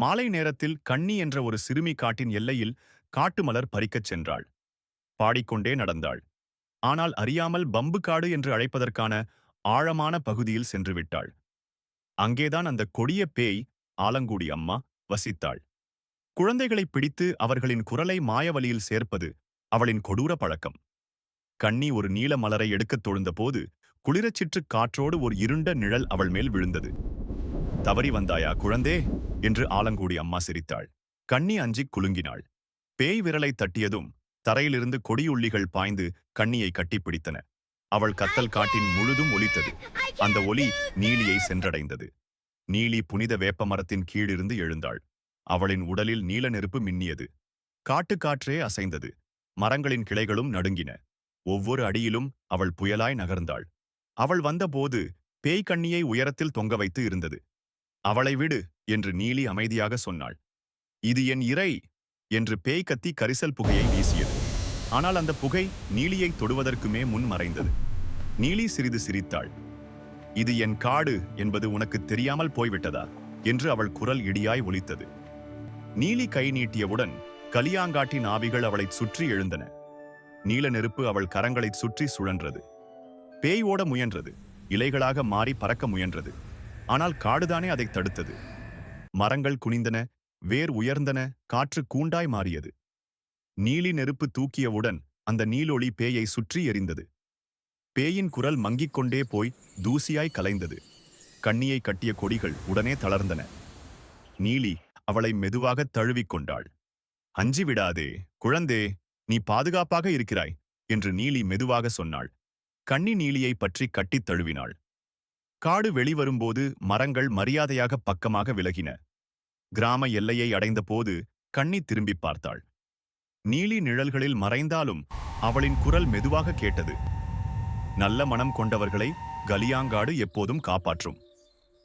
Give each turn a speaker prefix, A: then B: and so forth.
A: மாலை நேரத்தில் கண்ணி என்ற ஒரு சிறுமி காட்டின் எல்லையில் காட்டு மலர் பறிக்கச் சென்றாள். பாடிக்கொண்டே நடந்தாள். ஆனால் அறியாமல் பம்பு காடு என்று அழைப்பதற்கான ஆழமான பகுதியில் சென்று விட்டாள். அங்கேதான் அந்த கொடிய பேய் ஆலங்கூடி அம்மா வசித்தாள். குழந்தைகளை பிடித்து அவர்களின் குரலை மாயவலியில் சேர்ப்பது அவளின் கொடூர பழக்கம். கண்ணி ஒரு நீல மலரை எடுக்கத் தொழுந்தபோது குளிரச்சிற்று காற்றோடு ஒரு இருண்ட நிழல் அவள் மேல் விழுந்தது. தவறி வந்தாயா குழந்தே என்று ஆலங்கூடி அம்மா சிரித்தாள். கண்ணி அஞ்சிக் குலுங்கினாள். பேய் விரலை தட்டியதும் தரையிலிருந்து கொடியுள்ளிகள் பாய்ந்து கண்ணியை கட்டிப்பிடித்தன. அவள் கத்தல் காட்டின் முழுதும் ஒலித்தது. அந்த ஒலி நீலியை சென்றடைந்தது. நீலி புனித வேப்பமரத்தின் கீழிருந்து எழுந்தாள். அவளின் உடலில் நீல நெருப்பு மின்னியது. காட்டுக்காற்றே அசைந்தது. மரங்களின் கிளைகளும் நடுங்கின. ஒவ்வொரு அடியிலும் அவள் புயலாய் நகர்ந்தாள். அவள் வந்தபோது பேய் கண்ணியை உயரத்தில் தொங்க வைத்து இருந்தது. அவளை விடு என்று நீலி அமைதியாக சொன்னாள். இது என் இறை என்று பேய் கத்தி கரிசல் புகையை வீசியது. ஆனால் அந்த புகை நீலியை தொடுவதற்குமே முன் மறைந்தது. நீலி சிறிது சிரித்தாள். இது என் காடு என்பது உனக்கு தெரியாமல் போய்விட்டதா என்று அவள் குரல் இடியாய் ஒலித்தது. நீலி கை நீட்டியவுடன் கலியாங்காட்டின் ஆவிகள் அவளைச் சுற்றி எழுந்தன. நீல நெருப்பு அவள் கரங்களைச் சுற்றி சுழன்றது. பேய் ஓட முயன்றது. இலைகளாக மாறி பறக்க முயன்றது. ஆனால் காடுதானே அதை தடுத்தது. மரங்கள் குனிந்தன, வேர் உயர்ந்தன, காற்று கூண்டாய் மாறியது. நீலி நெருப்பு தூக்கியவுடன் அந்த நீலொளி பேயை சுற்றி எரிந்தது. பேயின் குரல் மங்கிக் கொண்டே போய் தூசியாய் கலைந்தது. கண்ணியை கட்டிய கொடிகள் உடனே தளர்ந்தன. நீலி அவளை மெதுவாக தழுவிக்கொண்டாள். அஞ்சி விடாதே குழந்தே, நீ பாதுகாப்பாக இருக்கிறாய் என்று நீலி மெதுவாக சொன்னாள். கண்ணி நீலியை பற்றி கட்டித் தழுவினாள். காடு வெளிவரும்போது மரங்கள் மரியாதையாக பக்கமாக விலகின. கிராம எல்லையை அடைந்தபோது கண்ணி திரும்பி பார்த்தாள். நீலி நிழல்களில் மறைந்தாலும் அவளின் குரல் மெதுவாக கேட்டது. நல்ல மனம் கொண்டவர்களை கலியாங்காடு எப்போதும் காப்பாற்றும்.